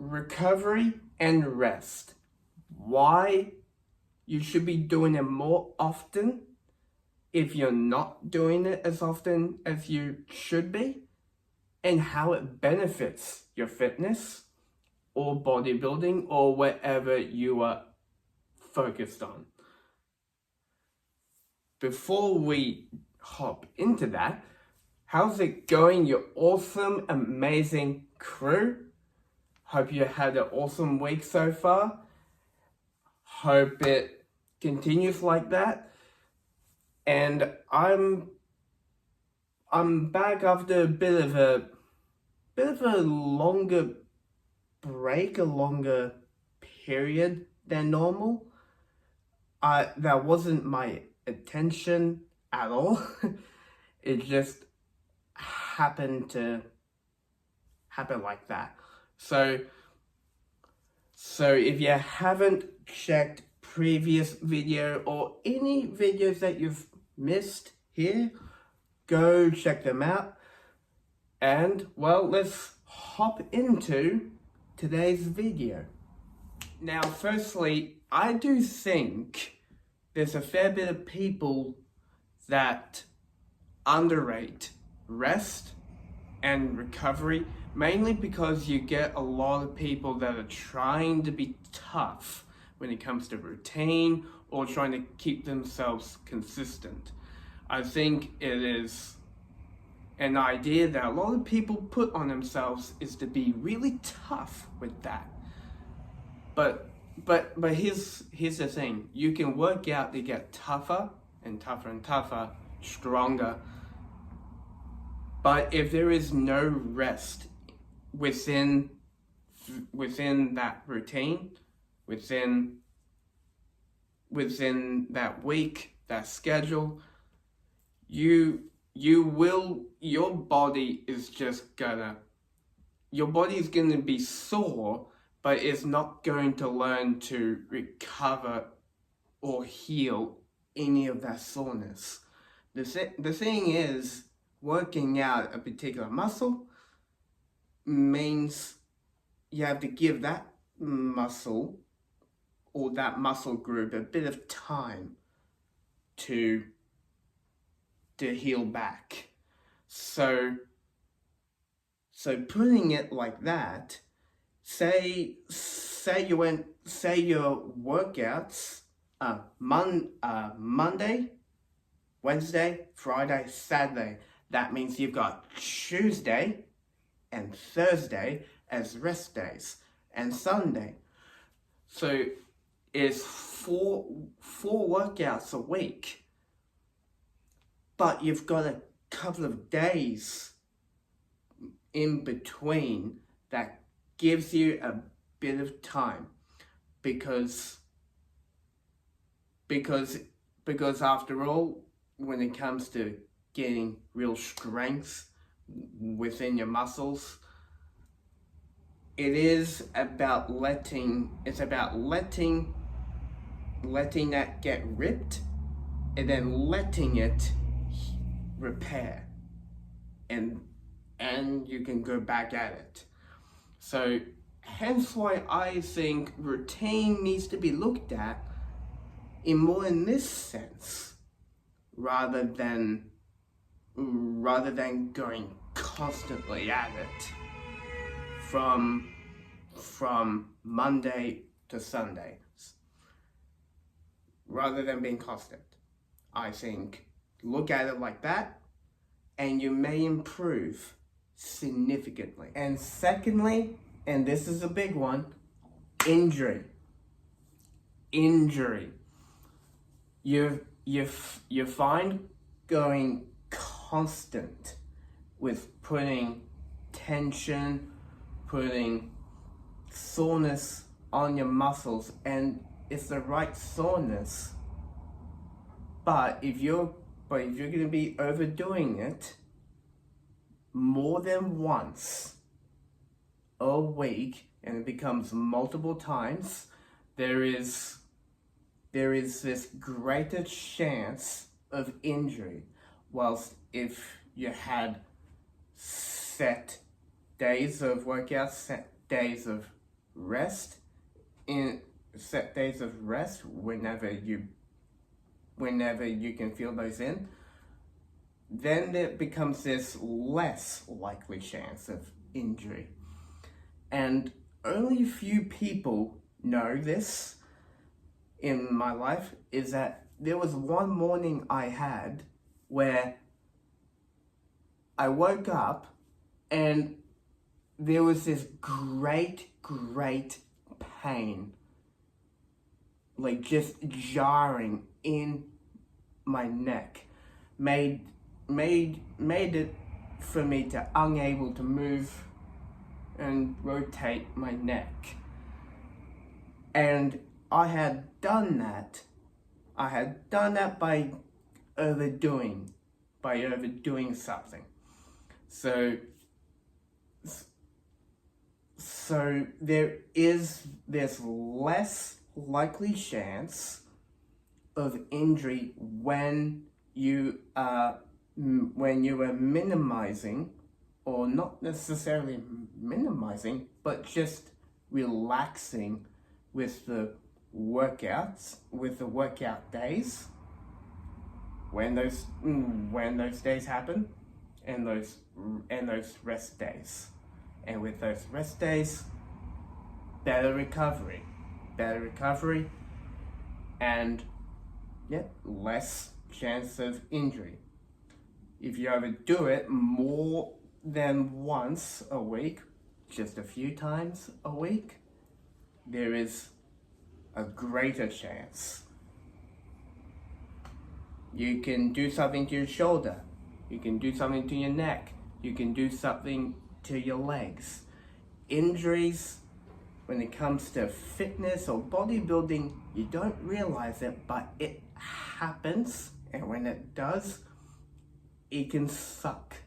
recovery and rest. Why you should be doing it more often if you're not doing it as often as you should be, and how it benefits your fitness or bodybuilding or whatever you are focused on. Before we hop into that, how's it going, you awesome, amazing crew? Hope you had an awesome week so far. Hope it continues like that. And I'm back after a bit of a longer break, a longer period than normal. That wasn't my intention at all. It just happened to happen like that. So if you haven't checked previous video or any videos that you've missed here, go check them out. And well, let's hop into today's video. Now, firstly, I do think there's a fair bit of people that underrate rest and recovery, mainly because you get a lot of people that are trying to be tough when it comes to routine or trying to keep themselves consistent. I think it is an idea that a lot of people put on themselves is to be really tough with that. But here's the thing. You can work out to get tougher and tougher and tougher, stronger. But if there is no rest within that routine, within that week, that schedule, your body is gonna be sore, but it's not going to learn to recover or heal any of that soreness. The thing is, working out a particular muscle means you have to give that muscle or that muscle group a bit of time to heal back. So putting it like that, say your workouts Monday, Wednesday, Friday, Saturday. That means you've got Tuesday and Thursday as rest days, and Sunday. So it's four workouts a week. But you've got a couple of days in between that gives you a bit of time, because after all, when it comes to getting real strength within your muscles, it is about letting that get ripped and then letting it repair, and you can go back at it. So hence why I think routine needs to be looked at in this sense, rather than going constantly at it from Monday to Sunday. Rather than being constant, I think look at it like that, and you may improve significantly. And secondly, and this is a big one, injury. You find going constant with putting tension, putting soreness on your muscles, and it's the right soreness. But if you're going to be overdoing it more than once a week, and it becomes multiple times, there is this greater chance of injury. Whilst if you had set days of workouts, set days of rest, in set days of rest whenever you can feel those in, then there becomes this less likely chance of injury. And only a few people know this in my life, is that there was one morning I had where I woke up and there was this great pain, like just jarring in my neck, made it for me to unable to move and rotate my neck. And I had done that by overdoing something. So there's less likely chance of injury when you are minimizing, or not necessarily minimizing, but just relaxing with the workouts, with the workout days, when those days happen, and those rest days. And with those rest days, better recovery, and less chance of injury. If you overdo it more than once a week, just a few times a week, there is a greater chance. You can do something to your shoulder, you can do something to your neck, you can do something to your legs. Injuries, when it comes to fitness or bodybuilding, you don't realize it, but it happens, and when it does, it can suck.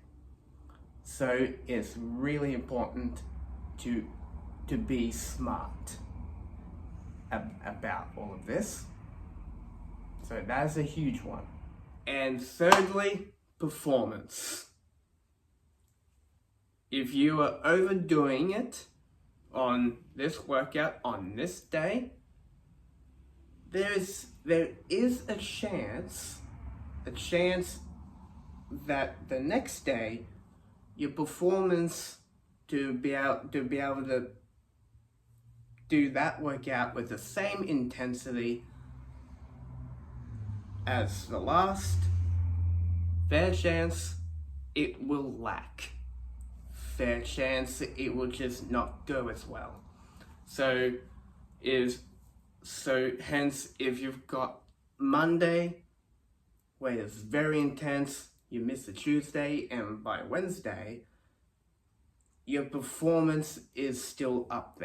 So it's really important to be smart about all of this. So that's a huge one. And thirdly, performance. If you are overdoing it on this workout on this day, there is a chance that the next day your performance to be able to do that workout with the same intensity as the last, fair chance it will lack. Fair chance it will just not go as well. So hence, if you've got Monday where it's very intense, you miss the Tuesday, and by Wednesday your performance is still up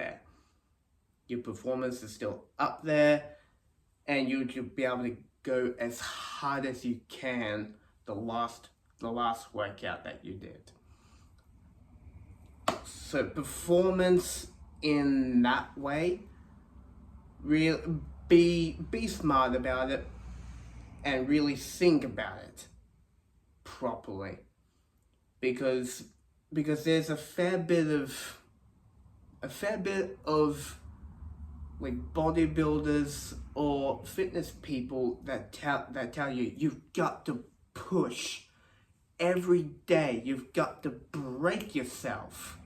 there. And you'll be able to go as hard as you can the last workout that you did. So performance in that way, be smart about it and really think about it properly, because there's a fair bit of like bodybuilders or fitness people that tell you you've got to push every day, you've got to break yourself.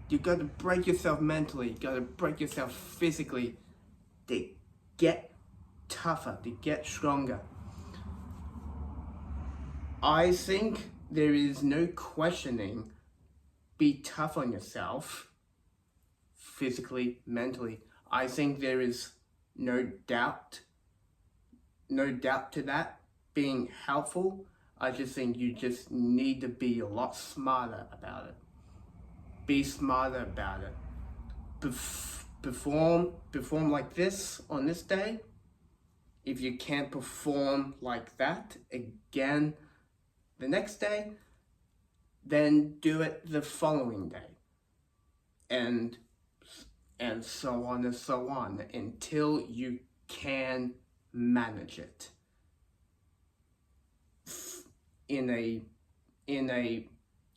You've got to break yourself mentally, you've got to break yourself physically to get tougher, to get stronger. I think there is no questioning, be tough on yourself, physically, mentally. I think there is no doubt to that being helpful. I just think you just need to be a lot smarter about it. Be smarter about it. Perform like this on this day. If you can't perform like that again the next day, then do it the following day. And so on and so on until you can manage it in a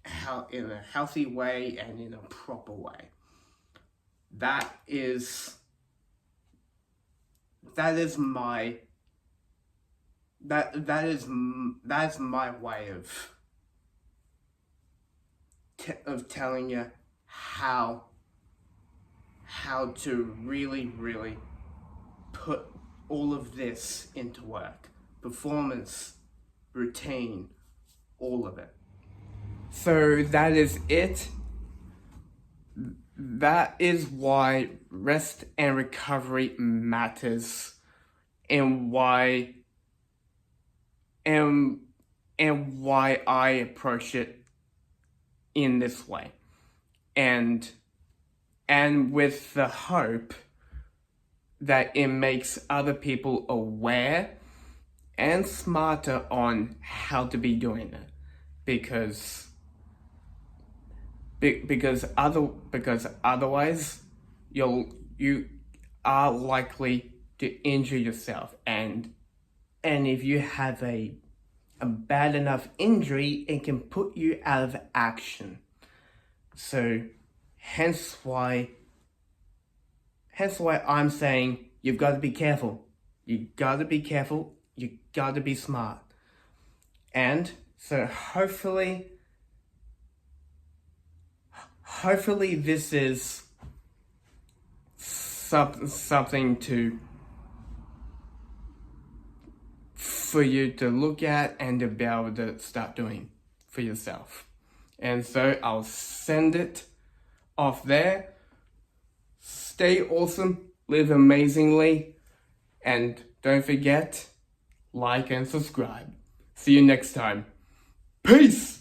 healthy way and in a proper way. that is my that's my way of telling you how to really put all of this into work. Performance, routine, all of it. So that is it. That is why rest and recovery matters, and why I approach it in this way. And with the hope that it makes other people aware and smarter on how to be doing it, because otherwise you are likely to injure yourself, and if you have a bad enough injury, it can put you out of action. So hence why I'm saying you've got to be careful. You got to be careful. You got to be smart. And so hopefully this is something for you to look at and to be able to start doing for yourself. And so I'll send it off there. Stay awesome, live amazingly, and don't forget, like and subscribe. See you next time. Peace!